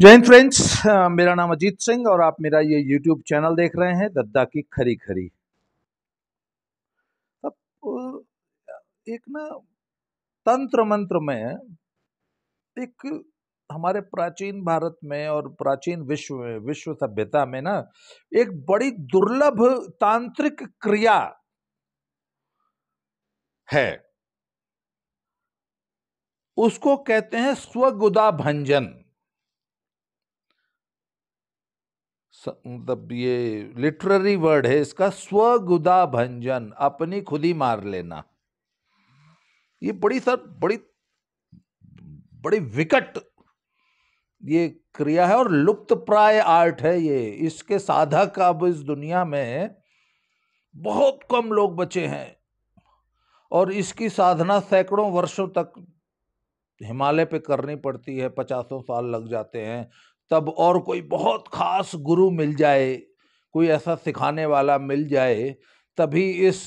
जय हिंद फ्रेंड्स, मेरा नाम अजीत सिंह और आप मेरा ये YouTube चैनल देख रहे हैं दद्दा की खरी खरी। अब एक ना तंत्र मंत्र में एक हमारे प्राचीन भारत में और प्राचीन विश्व सभ्यता में ना एक बड़ी दुर्लभ तांत्रिक क्रिया है। उसको कहते हैं स्वगुदा भंजन। मतलब ये लिटरेरी वर्ड है इसका, स्वगुदा भंजन, अपनी खुद ही मार लेना। ये बड़ी बड़ी विकट ये क्रिया है और लुप्त प्राय आर्ट है ये। इसके साधक अब इस दुनिया में बहुत कम लोग बचे हैं और इसकी साधना सैकड़ों वर्षों तक हिमालय पे करनी पड़ती है, 50 साल लग जाते हैं। तब और कोई बहुत खास गुरु मिल जाए, कोई ऐसा सिखाने वाला मिल जाए, तभी इस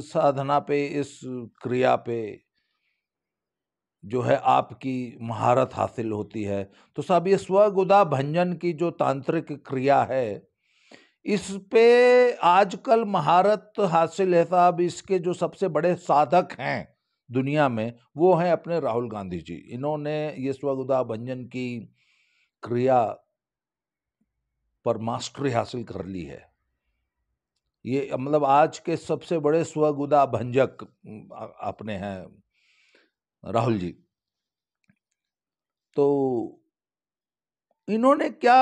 साधना पे, इस क्रिया पे जो है आपकी महारत हासिल होती है। तो साहब ये स्वगुदा भंजन की जो तांत्रिक क्रिया है, इस पे आजकल महारत हासिल है साहब। इसके जो सबसे बड़े साधक हैं दुनिया में वो हैं अपने राहुल गांधी जी। इन्होंने ये स्वगुदा भंजन की क्रिया पर मास्टरी हासिल कर ली है। ये मतलब आज के सबसे बड़े स्वगुदा भंजक अपने हैं राहुल जी। तो इन्होंने क्या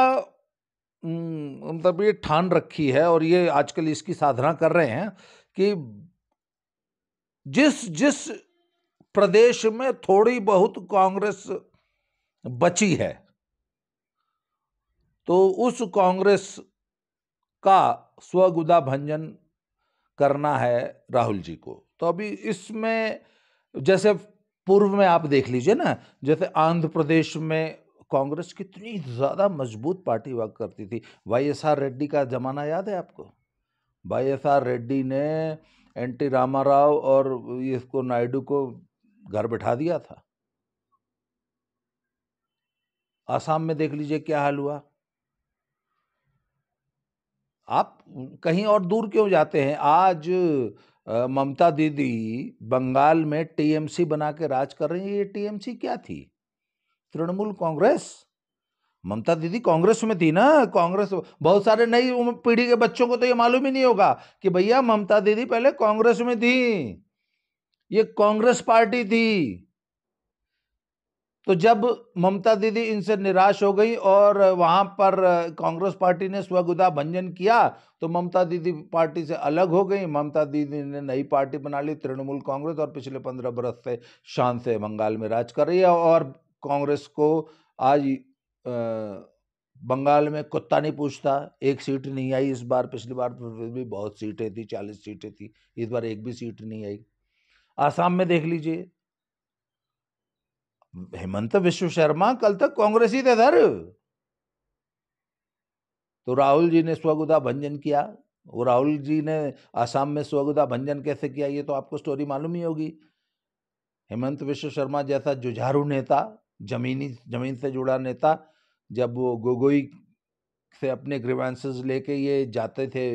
मतलब ये ठान रखी है और ये आजकल इसकी साधना कर रहे हैं कि जिस जिस प्रदेश में थोड़ी बहुत कांग्रेस बची है तो उस कांग्रेस का स्वगुदा भंजन करना है राहुल जी को। तो अभी इसमें जैसे पूर्व में आप देख लीजिए ना, जैसे आंध्र प्रदेश में कांग्रेस कितनी ज्यादा मजबूत पार्टी हुआ करती थी। वाईएसआर रेड्डी का जमाना याद है आपको? वाईएसआर रेड्डी ने एनटी रामाराव और इसको नायडू को घर बैठा दिया था। आसाम में देख लीजिए क्या हाल हुआ। आप कहीं और दूर क्यों जाते हैं? आज ममता दीदी बंगाल में टीएमसी बना के राज कर रही है। ये टीएमसी क्या थी? तृणमूल कांग्रेस। ममता दीदी कांग्रेस में थी ना। कांग्रेस, बहुत सारे नई पीढ़ी के बच्चों को तो ये मालूम ही नहीं होगा कि भैया ममता दीदी पहले कांग्रेस में थी, ये कांग्रेस पार्टी थी। तो जब ममता दीदी इनसे निराश हो गई और वहां पर कांग्रेस पार्टी ने स्वगुदा भंजन किया तो ममता दीदी पार्टी से अलग हो गई। ममता दीदी ने नई पार्टी बना ली, तृणमूल कांग्रेस, और पिछले 15 बरस से शान से बंगाल में राज कर रही है। और कांग्रेस को आज बंगाल में कुत्ता नहीं पूछता। एक सीट नहीं आई इस बार। पिछली बार भी बहुत सीटें थी, 40 सीटें थी, इस बार एक भी सीट नहीं आई। आसाम में देख लीजिए, हेमंत विश्व शर्मा कल तक कांग्रेस ही थे सर। तो राहुल जी ने स्वगुदा भंजन किया। वो राहुल जी ने आसाम में स्वगुदा भंजन कैसे किया ये तो आपको स्टोरी मालूम ही होगी। हेमंत विश्व शर्मा जैसा जुझारू नेता, जमीन से जुड़ा नेता, जब वो गोगोई से अपने ग्रीवेंसेस लेके ये जाते थे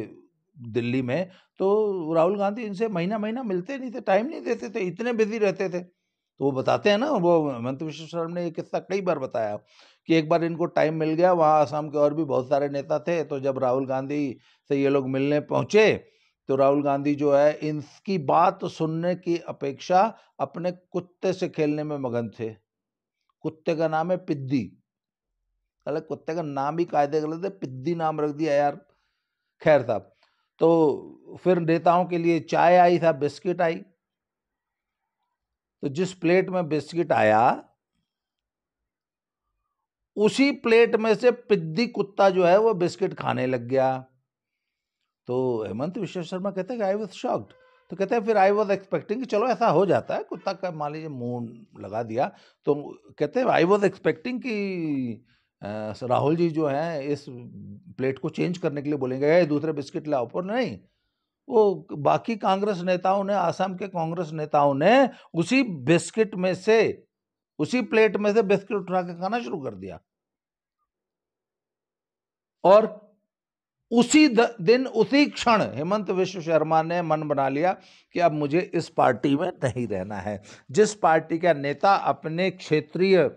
दिल्ली में, तो राहुल गांधी इनसे महीना महीना मिलते नहीं थे, टाइम नहीं देते थे, इतने बिजी रहते थे। तो वो बताते हैं ना, वो हेमंत विश्व शर्मा ने ये किस्सा कई बार बताया कि एक बार इनको टाइम मिल गया, वहाँ आसाम के और भी बहुत सारे नेता थे, तो जब राहुल गांधी से ये लोग मिलने पहुंचे तो राहुल गांधी जो है इनकी बात सुनने की अपेक्षा अपने कुत्ते से खेलने में मगन थे। कुत्ते का नाम है पिद्दी। अरे कुत्ते का नाम ही कायदे गलत है, पिद्दी नाम रख दिया यार। खैर साहब, तो फिर नेताओं के लिए चाय आई था, बिस्किट आई। तो जिस प्लेट में बिस्किट आया उसी प्लेट में से पिद्दी कुत्ता जो है वो बिस्किट खाने लग गया। तो हेमंत विश्व शर्मा कहते हैं आई वॉज शॉक्ड। तो कहते हैं फिर आई वॉज एक्सपेक्टिंग कि चलो ऐसा हो जाता है, कुत्ता का मान लीजिए मुंह लगा दिया। तो कहते हैं आई वॉज एक्सपेक्टिंग कि राहुल जी जो है इस प्लेट को चेंज करने के लिए बोलेंगे दूसरे बिस्किट लाओ, पर नहीं, वो बाकी कांग्रेस नेताओं ने, आसाम के कांग्रेस नेताओं ने उसी बिस्किट में से, उसी प्लेट में से बिस्किट उठा के खाना शुरू कर दिया। और उसी दिन उसी क्षण हेमंत विश्व शर्मा ने मन बना लिया कि अब मुझे इस पार्टी में नहीं रहना है। जिस पार्टी का नेता अपने क्षेत्रीय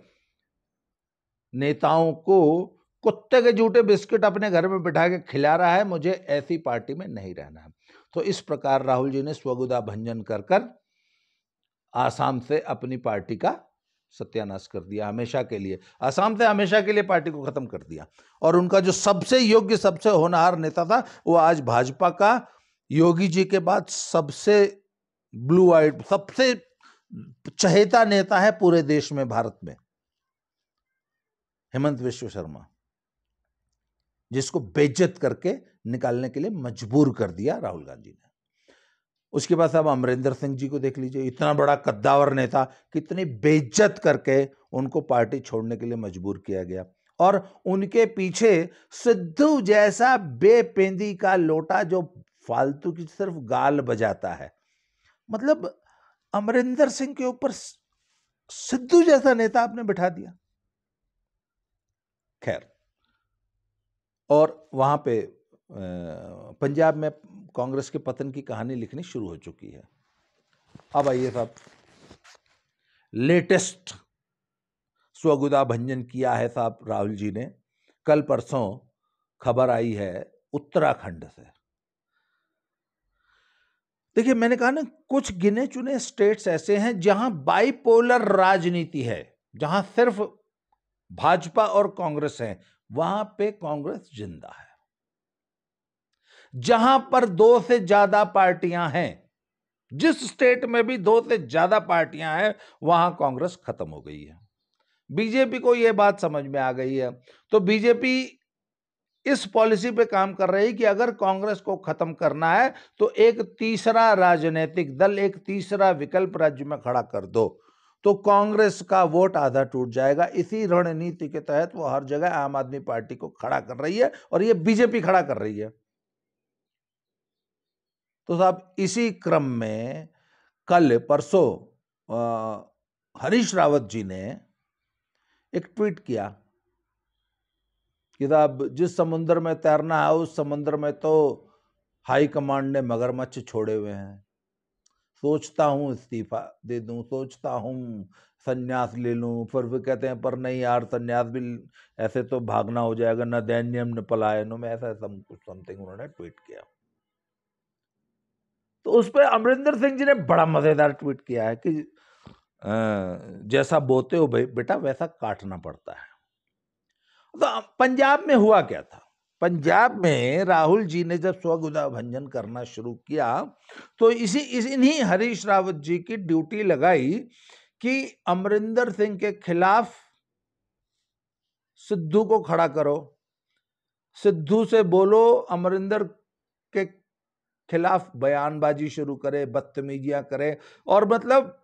नेताओं को कुत्ते के जूठे बिस्किट अपने घर में बिठा के खिला रहा है, मुझे ऐसी पार्टी में नहीं रहना है। तो इस प्रकार राहुल जी ने स्वगुदा भंजन कर कर आसाम से अपनी पार्टी का सत्यानाश कर दिया, हमेशा के लिए। आसाम से हमेशा के लिए पार्टी को खत्म कर दिया। और उनका जो सबसे योग्य, सबसे होनहार नेता था, वो आज भाजपा का योगी जी के बाद सबसे ब्लू आइड, सबसे चहेता नेता है पूरे देश में, भारत में, हेमंत विश्व शर्मा, जिसको बेइज्जत करके निकालने के लिए मजबूर कर दिया राहुल गांधी ने। उसके बाद अब अमरिंदर सिंह जी को देख लीजिए, इतना बड़ा कद्दावर नेता, कितनी बेइज्जत करके उनको पार्टी छोड़ने के लिए मजबूर किया गया। और उनके पीछे सिद्धू जैसा बेपेंदी का लोटा जो फालतू की सिर्फ गाल बजाता है। मतलब अमरिंदर सिंह के ऊपर सिद्धू जैसा नेता आपने बिठा दिया। खैर, और वहां पे पंजाब में कांग्रेस के पतन की कहानी लिखनी शुरू हो चुकी है। अब आइए साहब, लेटेस्ट स्वगुदा भंजन किया है साहब राहुल जी ने। कल परसों खबर आई है उत्तराखंड से। देखिए, मैंने कहा ना, कुछ गिने चुने स्टेट्स ऐसे हैं जहां बाइपोलर राजनीति है, जहां सिर्फ भाजपा और कांग्रेस है, वहां पे कांग्रेस जिंदा है। जहां पर 2 से ज्यादा पार्टियां हैं, जिस स्टेट में भी 2 से ज्यादा पार्टियां हैं, वहां कांग्रेस खत्म हो गई है। बीजेपी को यह बात समझ में आ गई है, तो बीजेपी इस पॉलिसी पे काम कर रही है कि अगर कांग्रेस को खत्म करना है तो एक तीसरा राजनीतिक दल, एक तीसरा विकल्प राज्य में खड़ा कर दो, तो कांग्रेस का वोट आधा टूट जाएगा। इसी रणनीति के तहत वो हर जगह आम आदमी पार्टी को खड़ा कर रही है, और ये बीजेपी खड़ा कर रही है। तो साहब, इसी क्रम में कल परसों हरीश रावत जी ने एक ट्वीट किया कि साहब, जिस समुद्र में तैरना है उस समुद्र में तो हाई कमांड ने मगरमच्छ छोड़े हुए हैं। सोचता हूं इस्तीफा दे दूं, सोचता हूं संन्यास ले लूं, फिर भी कहते हैं पर नहीं यार, संन्यास भी ऐसे तो भागना हो जाएगा, न दैन्यम न पलायनम में, ऐसा समथिंग उन्होंने ट्वीट किया। तो उस पर अमरिंदर सिंह जी ने बड़ा मजेदार ट्वीट किया है कि जैसा बोते हो भाई बेटा, वैसा काटना पड़ता है। तो पंजाब में हुआ क्या था? पंजाब में राहुल जी ने जब स्वगुदा भंजन करना शुरू किया, तो इन्हीं हरीश रावत जी की ड्यूटी लगाई कि अमरिंदर सिंह के खिलाफ सिद्धू को खड़ा करो, सिद्धू से बोलो अमरिंदर के खिलाफ बयानबाजी शुरू करे, बदतमीजियां करे, और मतलब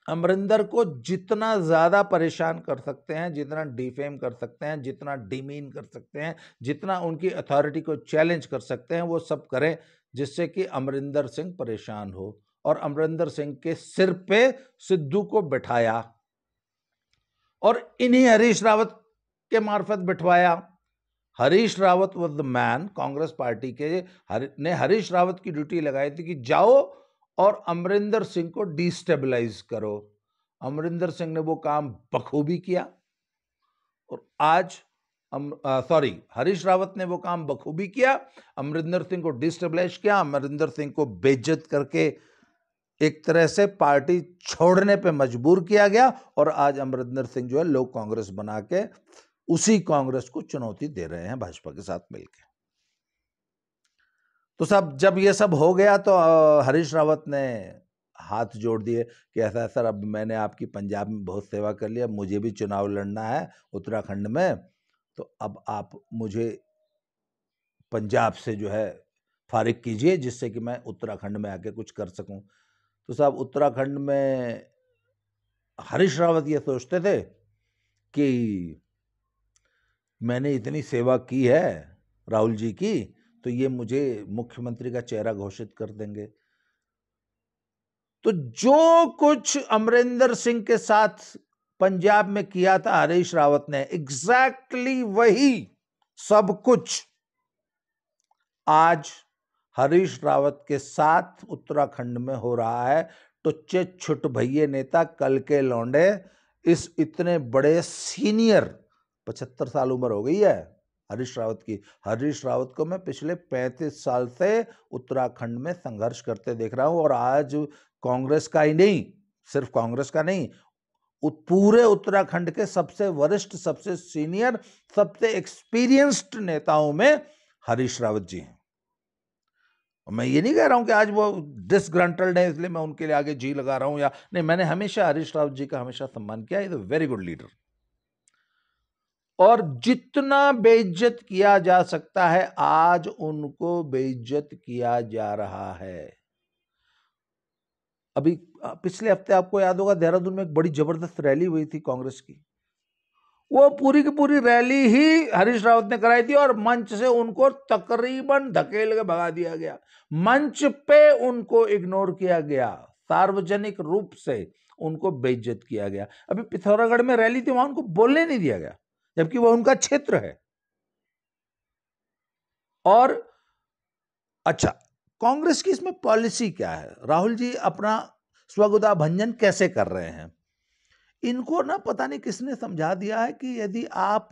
अमरिंदर को जितना ज्यादा परेशान कर सकते हैं, जितना डिफेम कर सकते हैं, जितना डिमीन कर सकते हैं, जितना उनकी अथॉरिटी को चैलेंज कर सकते हैं, वो सब करें, जिससे कि अमरिंदर सिंह परेशान हो। और अमरिंदर सिंह के सिर पे सिद्धू को बिठाया, और इन्हीं हरीश रावत के मार्फत बिठवाया। Harish Rawat was the man, Congress party के ने हरीश रावत की ड्यूटी लगाई थी कि जाओ और अमरिंदर सिंह को डिस्टेबलाइज करो। अमरिंदर सिंह ने वो काम बखूबी किया, और आज हरीश रावत ने वो काम बखूबी किया, अमरिंदर सिंह को डिस्टेबलाइज किया, अमरिंदर सिंह को बेइज्जत करके एक तरह से पार्टी छोड़ने पे मजबूर किया गया, और आज अमरिंदर सिंह जो है लोग कांग्रेस बना के उसी कांग्रेस को चुनौती दे रहे हैं भाजपा के साथ मिलकर। तो साहब, जब ये सब हो गया तो हरीश रावत ने हाथ जोड़ दिए कि ऐसा सर, अब मैंने आपकी पंजाब में बहुत सेवा कर लिया, मुझे भी चुनाव लड़ना है उत्तराखंड में, तो अब आप मुझे पंजाब से जो है फारिग कीजिए, जिससे कि मैं उत्तराखंड में आके कुछ कर सकूं। तो साहब, उत्तराखंड में हरीश रावत ये सोचते थे कि मैंने इतनी सेवा की है राहुल जी की, तो ये मुझे मुख्यमंत्री का चेहरा घोषित कर देंगे। तो जो कुछ अमरिंदर सिंह के साथ पंजाब में किया था हरीश रावत ने, एग्जैक्टली वही सब कुछ आज हरीश रावत के साथ उत्तराखंड में हो रहा है। टुच्चे छुट भैये नेता, कल के लौंडे, इस इतने बड़े सीनियर, 75 साल उम्र हो गई है हरीश रावत की। हरीश रावत को मैं पिछले 35 साल से उत्तराखंड में संघर्ष करते देख रहा हूं, और आज कांग्रेस का ही नहीं, सिर्फ कांग्रेस का नहीं, पूरे उत्तराखंड के सबसे वरिष्ठ, सबसे सीनियर, सबसे एक्सपीरियंस्ड नेताओं में हरीश रावत जी हैं। मैं ये नहीं कह रहा हूं कि आज वो डिसग्रंटल्ड है इसलिए मैं उनके लिए आगे जी लगा रहा हूं, या नहीं, मैंने हमेशा हरीश रावत जी का हमेशा सम्मान किया। Is a very good leader, और जितना बेइज्जत किया जा सकता है आज उनको बेइज्जत किया जा रहा है। अभी पिछले हफ्ते आपको याद होगा देहरादून में एक बड़ी जबरदस्त रैली हुई थी कांग्रेस की। वो पूरी की पूरी रैली ही हरीश रावत ने कराई थी, और मंच से उनको तकरीबन धकेल के भगा दिया गया। मंच पे उनको इग्नोर किया गया, सार्वजनिक रूप से उनको बेइज्जत किया गया। अभी पिथौरागढ़ में रैली थी, वहां उनको बोलने नहीं दिया गया, जबकि वो उनका क्षेत्र है। और अच्छा, कांग्रेस की इसमें पॉलिसी क्या है? राहुल जी अपना स्वगुदा भंजन कैसे कर रहे हैं? इनको ना पता नहीं किसने समझा दिया है कि यदि आप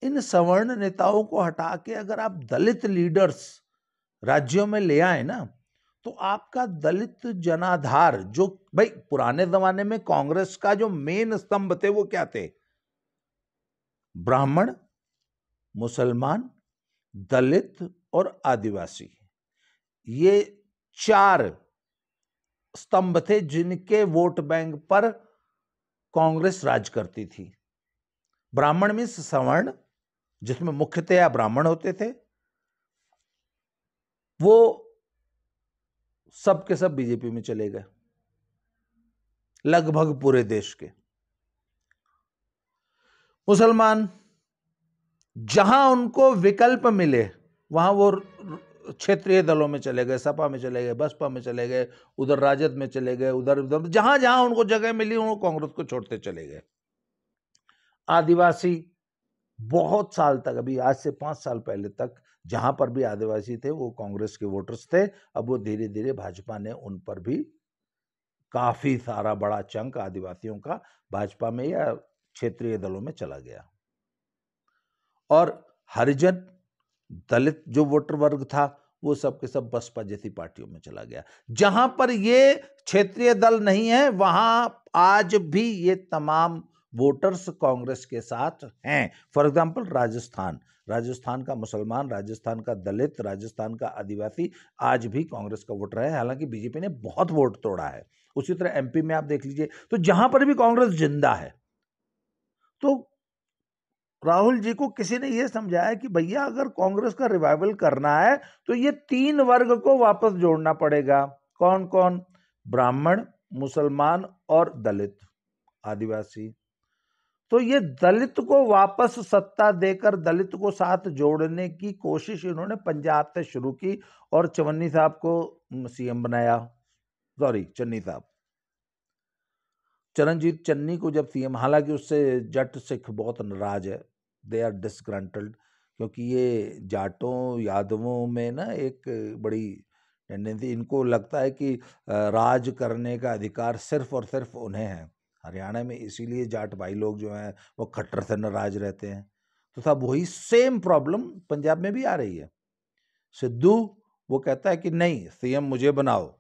इन सवर्ण नेताओं को हटा के अगर आप दलित लीडर्स राज्यों में ले आए ना, तो आपका दलित जनाधार, जो भाई पुराने जमाने में कांग्रेस का जो मेन स्तंभ थे वो क्या थे? ब्राह्मण, मुसलमान, दलित और आदिवासी। ये 4 स्तंभ थे जिनके वोट बैंक पर कांग्रेस राज करती थी। ब्राह्मण में सवर्ण, जिसमें मुख्यतया ब्राह्मण होते थे, वो सब के सब बीजेपी में चले गए, लगभग पूरे देश के। मुसलमान, जहां उनको विकल्प मिले वहां वो क्षेत्रीय दलों में चले गए, सपा में चले गए, बसपा में चले गए, उधर राजद में चले गए, उधर उधर जहां जहां उनको जगह मिली वो कांग्रेस को छोड़ते चले गए। आदिवासी, बहुत साल तक, अभी आज से 5 साल पहले तक जहां पर भी आदिवासी थे वो कांग्रेस के वोटर्स थे। अब वो धीरे धीरे भाजपा ने उन पर भी काफी सारा बड़ा चंक आदिवासियों का भाजपा में या क्षेत्रीय दलों में चला गया। और हरिजन, दलित जो वोटर वर्ग था वो सब के सब बसपा जैसी पार्टियों में चला गया। जहां पर ये क्षेत्रीय दल नहीं है वहां आज भी ये तमाम वोटर्स कांग्रेस के साथ हैं। फॉर एग्जांपल राजस्थान का मुसलमान, राजस्थान का दलित, राजस्थान का आदिवासी आज भी कांग्रेस का वोटर है, हालांकि बीजेपी ने बहुत वोट तोड़ा है। उसी तरह एमपी में आप देख लीजिए, तो जहां पर भी कांग्रेस जिंदा है। तो राहुल जी को किसी ने यह समझाया कि भैया अगर कांग्रेस का रिवाइवल करना है तो ये 3 वर्ग को वापस जोड़ना पड़ेगा। कौन कौन? ब्राह्मण, मुसलमान और दलित, आदिवासी। तो ये दलित को वापस सत्ता देकर दलित को साथ जोड़ने की कोशिश इन्होंने पंजाब से शुरू की, और चवन्नी साहब को सीएम बनाया। चन्नी साहब, चरणजीत चन्नी को जब सीएम, हालांकि उससे जट सिख बहुत नाराज है, दे आर डिसग्रंटल्ड, क्योंकि ये जाटों यादवों में ना एक बड़ी टेंडेंसी, इनको लगता है कि राज करने का अधिकार सिर्फ और सिर्फ उन्हें है हरियाणा में, इसीलिए जाट भाई लोग जो हैं वो खट्टर से नाराज रहते हैं। तो साहब वही सेम प्रॉब्लम पंजाब में भी आ रही है। सिद्धू वो कहता है कि नहीं, सीएम मुझे बनाओ।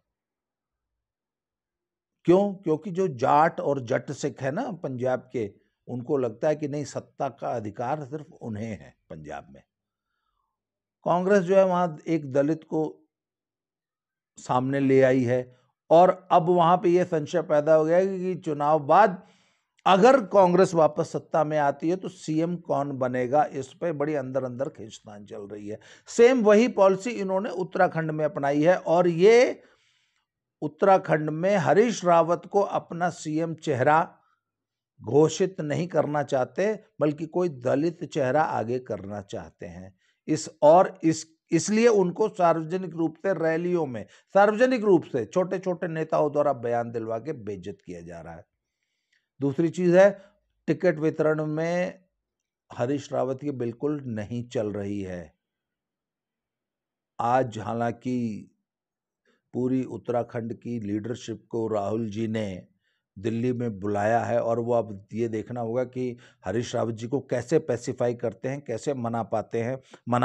क्यों? क्योंकि जो जाट और जट सिख है ना पंजाब के, उनको लगता है कि नहीं, सत्ता का अधिकार सिर्फ उन्हें है पंजाब में। कांग्रेस जो है वहां एक दलित को सामने ले आई है, और अब वहां पे यह संशय पैदा हो गया कि चुनाव बाद अगर कांग्रेस वापस सत्ता में आती है तो सीएम कौन बनेगा, इस पे बड़ी अंदर अंदर खींचतान चल रही है। सेम वही पॉलिसी इन्होंने उत्तराखंड में अपनाई है, और ये उत्तराखंड में हरीश रावत को अपना सीएम चेहरा घोषित नहीं करना चाहते, बल्कि कोई दलित चेहरा आगे करना चाहते हैं। इसलिए उनको सार्वजनिक रूप से रैलियों में, सार्वजनिक रूप से छोटे छोटे नेताओं द्वारा बयान दिलवा के बेइज्जत किया जा रहा है। दूसरी चीज है, टिकट वितरण में हरीश रावत की बिल्कुल नहीं चल रही है। आज हालांकि पूरी उत्तराखंड की लीडरशिप को राहुल जी ने दिल्ली में बुलाया है और वो अब ये देखना होगा कि हरीश रावत जी को कैसे पैसिफाई करते हैं, कैसे मना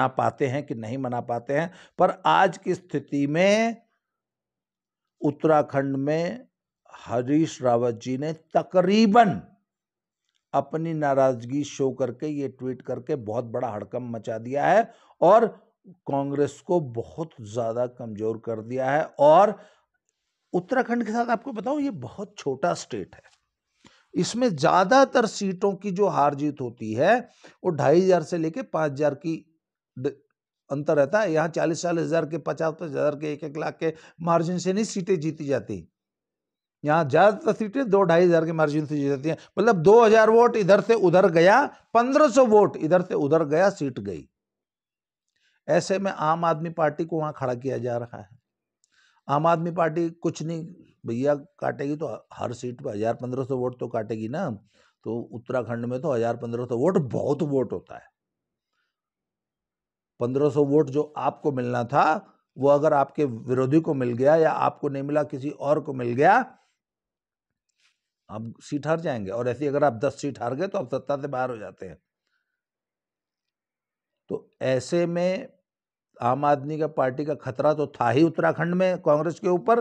पाते हैं कि नहीं मना पाते हैं। पर आज की स्थिति में उत्तराखंड में हरीश रावत जी ने तकरीबन अपनी नाराजगी शो करके, ये ट्वीट करके बहुत बड़ा हड़कंप मचा दिया है और कांग्रेस को बहुत ज्यादा कमजोर कर दिया है। और उत्तराखंड के साथ आपको बताऊं, ये बहुत छोटा स्टेट है। इसमें ज्यादातर सीटों की जो हार जीत होती है वो 2,500 से लेके 5,000 की अंतर रहता है। यहाँ 40-40 हजार के, 50-50 हजार के, 1-1 लाख के मार्जिन से नहीं सीटें जीती जाती। यहाँ ज्यादातर सीटें 2-2.5 हजार के मार्जिन से जीती जाती हैं। मतलब 2,000 वोट इधर से उधर गया, 1,500 वोट इधर से उधर गया, सीट गई। ऐसे में आम आदमी पार्टी को वहां खड़ा किया जा रहा है। आम आदमी पार्टी कुछ नहीं भैया काटेगी तो हर सीट पर 1,000-1,500 वोट तो काटेगी ना। तो उत्तराखंड में तो 1,000-1,500 वोट बहुत वोट होता है। 1,500 वोट जो आपको मिलना था वो अगर आपके विरोधी को मिल गया या आपको नहीं मिला, किसी और को मिल गया, आप सीट हार जाएंगे। और ऐसी अगर आप 10 सीट हार गए तो आप सत्ता से बाहर हो जाते हैं। तो ऐसे में आम आदमी का पार्टी का खतरा तो था ही उत्तराखंड में कांग्रेस के ऊपर।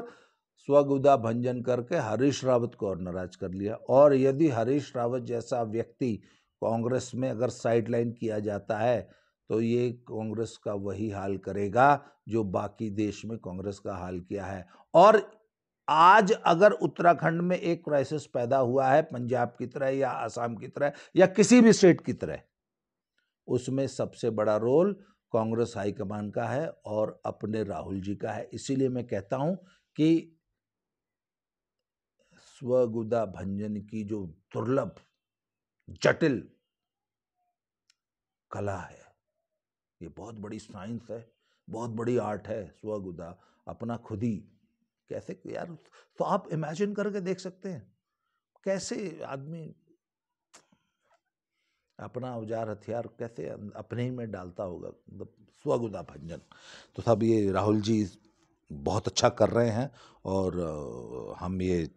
स्वगुदा भंजन करके हरीश रावत को और नाराज कर लिया। और यदि हरीश रावत जैसा व्यक्ति कांग्रेस में अगर साइडलाइन किया जाता है तो ये कांग्रेस का वही हाल करेगा जो बाकी देश में कांग्रेस का हाल किया है। और आज अगर उत्तराखंड में एक क्राइसिस पैदा हुआ है पंजाब की तरह या आसाम की तरह या किसी भी स्टेट की तरह, उसमें सबसे बड़ा रोल कांग्रेस हाईकमान का है और अपने राहुल जी का है। इसीलिए मैं कहता हूं कि स्वगुदा भंजन की जो दुर्लभ जटिल कला है, ये बहुत बड़ी साइंस है, बहुत बड़ी आर्ट है। स्वगुदा अपना खुद ही कैसे यार, तो आप इमेजिन करके देख सकते हैं कैसे आदमी अपना औजार हथियार कैसे अपने ही में डालता होगा, मतलब स्वगुदा भंजन। तो सब ये राहुल जी बहुत अच्छा कर रहे हैं और हम ये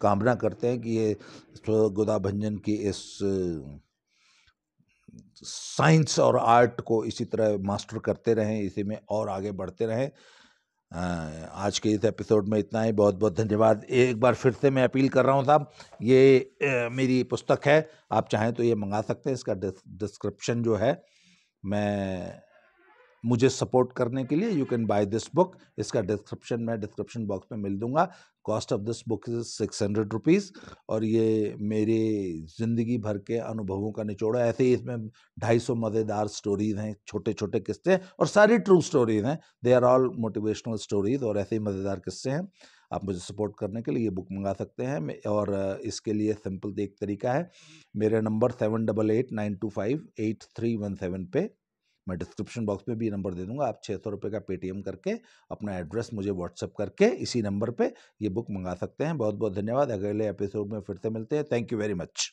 कामना करते हैं कि ये स्वगुदा भंजन की इस साइंस और आर्ट को इसी तरह मास्टर करते रहें, इसी में और आगे बढ़ते रहें। आज के इस एपिसोड में इतना ही। बहुत बहुत धन्यवाद। एक बार फिर से मैं अपील कर रहा हूँ साहब, ये मेरी पुस्तक है, आप चाहें तो ये मंगा सकते हैं। इसका डिस्क्रिप्शन जो है, मुझे सपोर्ट करने के लिए you can by this book. इसका डिस्क्रिप्शन मैं डिस्क्रिप्शन बॉक्स में मिल दूंगा। Cost of this book is 600 rupees और ये मेरे ज़िंदगी भर के अनुभवों का निचोड़ा। ऐसे ही इसमें 250 मज़ेदार स्टोरीज़ हैं, छोटे छोटे किस्से, और सारी ट्रू स्टोरीज़ हैं। They are all motivational stories और ऐसे ही मज़ेदार किस्से हैं। आप मुझे सपोर्ट करने के लिए ये बुक मंगा सकते हैं। और इसके लिए सिंपल एक तरीका है, मेरे नंबर 7888-925-8317 पे, मैं डिस्क्रिप्शन बॉक्स में भी नंबर दे दूंगा। आप 600 रुपये का पेटीएम करके अपना एड्रेस मुझे व्हाट्सएप करके इसी नंबर पे ये बुक मंगा सकते हैं। बहुत बहुत धन्यवाद। अगले एपिसोड में फिर से मिलते हैं। Thank you very much.